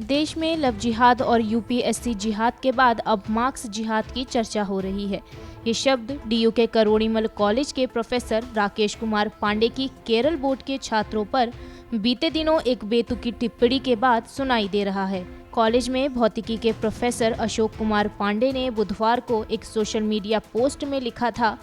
देश में लव जिहाद और यूपीएससी जिहाद के बाद अब मार्क्स जिहाद की चर्चा हो रही है। ये शब्द डीयू के करोड़ीमल कॉलेज के प्रोफेसर राकेश कुमार पांडे की केरल बोर्ड के छात्रों पर बीते दिनों एक बेतुकी टिप्पणी के बाद सुनाई दे रहा है। कॉलेज में भौतिकी के प्रोफेसर अशोक कुमार पांडे ने बुधवार को एक सोशल मीडिया पोस्ट में लिखा था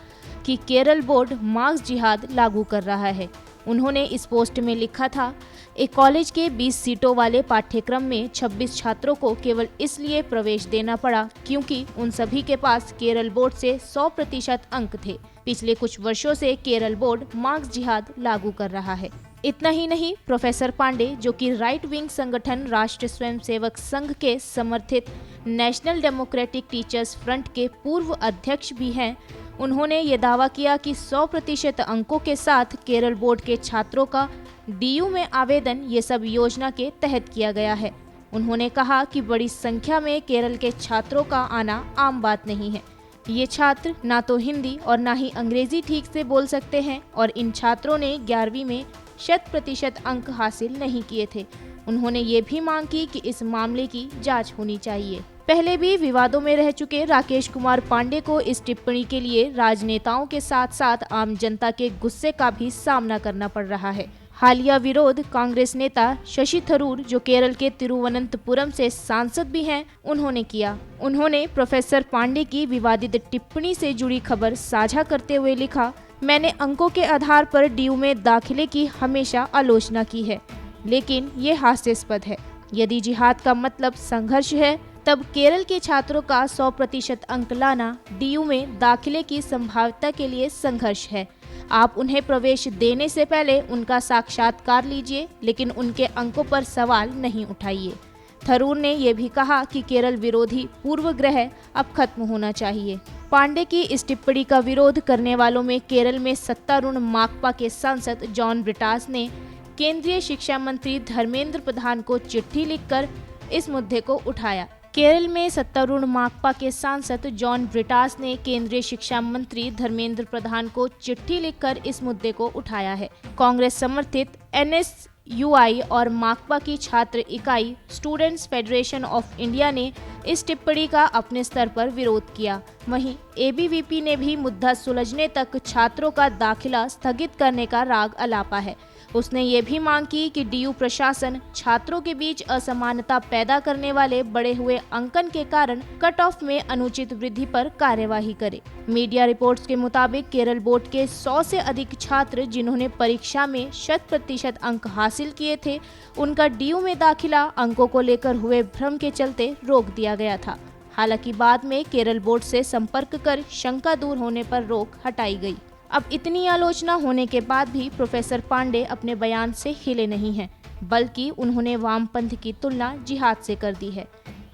कि केरल बोर्ड मार्क्स जिहाद लागू कर रहा है। उन्होंने इस पोस्ट में लिखा था, एक कॉलेज के 20 सीटों वाले पाठ्यक्रम में 26 छात्रों को केवल इसलिए प्रवेश देना पड़ा क्योंकि उन सभी के पास केरल बोर्ड से 100% अंक थे। पिछले कुछ वर्षों से केरल बोर्ड मार्क्स जिहाद लागू कर रहा है। इतना ही नहीं, प्रोफेसर पांडे, जो कि राइट विंग संगठन राष्ट्रीय स्वयंसेवक संघ के समर्थित नेशनल डेमोक्रेटिक टीचर्स फ्रंट के पूर्व अध्यक्ष भी हैं, उन्होंने ये दावा किया कि 100% अंकों के साथ केरल बोर्ड के छात्रों का डीयू में आवेदन ये सब योजना के तहत किया गया है। उन्होंने कहा कि बड़ी संख्या में केरल के छात्रों का आना आम बात नहीं है। ये छात्र ना तो हिंदी और ना ही अंग्रेजी ठीक से बोल सकते हैं और इन छात्रों ने 11वीं में 100% अंक हासिल नहीं किए थे। उन्होंने ये भी मांग की कि इस मामले की जांच होनी चाहिए। पहले भी विवादों में रह चुके राकेश कुमार पांडे को इस टिप्पणी के लिए राजनेताओं के साथ साथ आम जनता के गुस्से का भी सामना करना पड़ रहा है। हालिया विरोध कांग्रेस नेता शशि थरूर, जो केरल के तिरुवनंतपुरम से सांसद भी हैं, उन्होंने किया। उन्होंने प्रोफेसर पांडे की विवादित टिप्पणी से जुड़ी खबर साझा करते हुए लिखा, मैंने अंकों के आधार पर डीयू में दाखिले की हमेशा आलोचना की है, लेकिन ये हास्यास्पद है। यदि जिहाद का मतलब संघर्ष है, तब केरल के छात्रों का 100% अंक लाना डीयू में दाखिले की संभाव्यता के लिए संघर्ष है। आप उन्हें प्रवेश देने से पहले उनका साक्षात्कार लीजिए, लेकिन उनके अंकों पर सवाल नहीं उठाइए। थरूर ने यह भी कहा कि केरल विरोधी पूर्वग्रह अब खत्म होना चाहिए। पांडे की इस टिप्पणी का विरोध करने वालों में केरल में सत्तारूढ़ माकपा के सांसद जॉन ब्रिटास ने केंद्रीय शिक्षा मंत्री धर्मेंद्र प्रधान को चिट्ठी लिखकर इस मुद्दे को उठाया। केरल में सत्तारूढ़ माकपा के सांसद जॉन ब्रिटास ने केंद्रीय शिक्षा मंत्री धर्मेंद्र प्रधान को चिट्ठी लिखकर इस मुद्दे को उठाया है। कांग्रेस समर्थित एनएसयूआई और माकपा की छात्र इकाई स्टूडेंट्स फेडरेशन ऑफ इंडिया ने इस टिप्पणी का अपने स्तर पर विरोध किया। वहीं एबीवीपी ने भी मुद्दा सुलझने तक छात्रों का दाखिला स्थगित करने का राग अलापा है। उसने ये भी मांग की कि डीयू प्रशासन छात्रों के बीच असमानता पैदा करने वाले बढ़े हुए अंकन के कारण कट ऑफ में अनुचित वृद्धि पर कार्यवाही करे। मीडिया रिपोर्ट्स के मुताबिक केरल बोर्ड के 100 से अधिक छात्र जिन्होंने परीक्षा में 100% अंक हासिल किए थे, उनका डीयू में दाखिला अंकों को लेकर हुए भ्रम के चलते रोक दिया गया था। हालांकि बाद में केरल बोर्ड से संपर्क कर शंका दूर होने पर रोक हटाई गई। अब इतनी आलोचना होने के बाद भी प्रोफेसर पांडे अपने बयान से हिले नहीं हैं, बल्कि उन्होंने वामपंथ की तुलना जिहाद से कर दी है।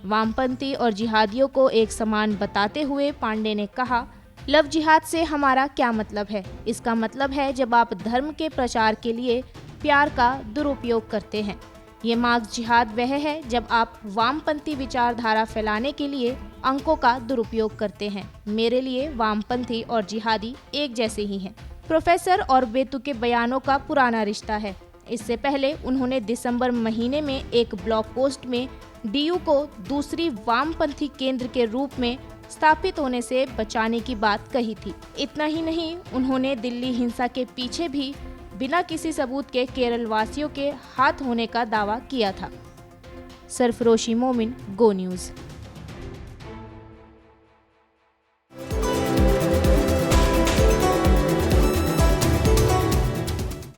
वामपंथी और जिहादियों को एक समान बताते हुए पांडे ने कहा, लव जिहाद से हमारा क्या मतलब है? इसका मतलब है जब आप धर्म के प्रचार के लिए प्यार का दुरुपयोग करते हैं। ये मार्क्स जिहाद वह है जब आप वामपंथी विचारधारा फैलाने के लिए अंकों का दुरुपयोग करते हैं। मेरे लिए वामपंथी और जिहादी एक जैसे ही हैं। प्रोफेसर और बेतुके बयानों का पुराना रिश्ता है। इससे पहले उन्होंने दिसंबर महीने में एक ब्लॉग पोस्ट में डीयू को दूसरी वामपंथी केंद्र के रूप में स्थापित होने से बचाने की बात कही थी। इतना ही नहीं, उन्होंने दिल्ली हिंसा के पीछे भी बिना किसी सबूत के केरल वासियों के हाथ होने का दावा किया था। सरफरोशी मोमिन, गो न्यूज़।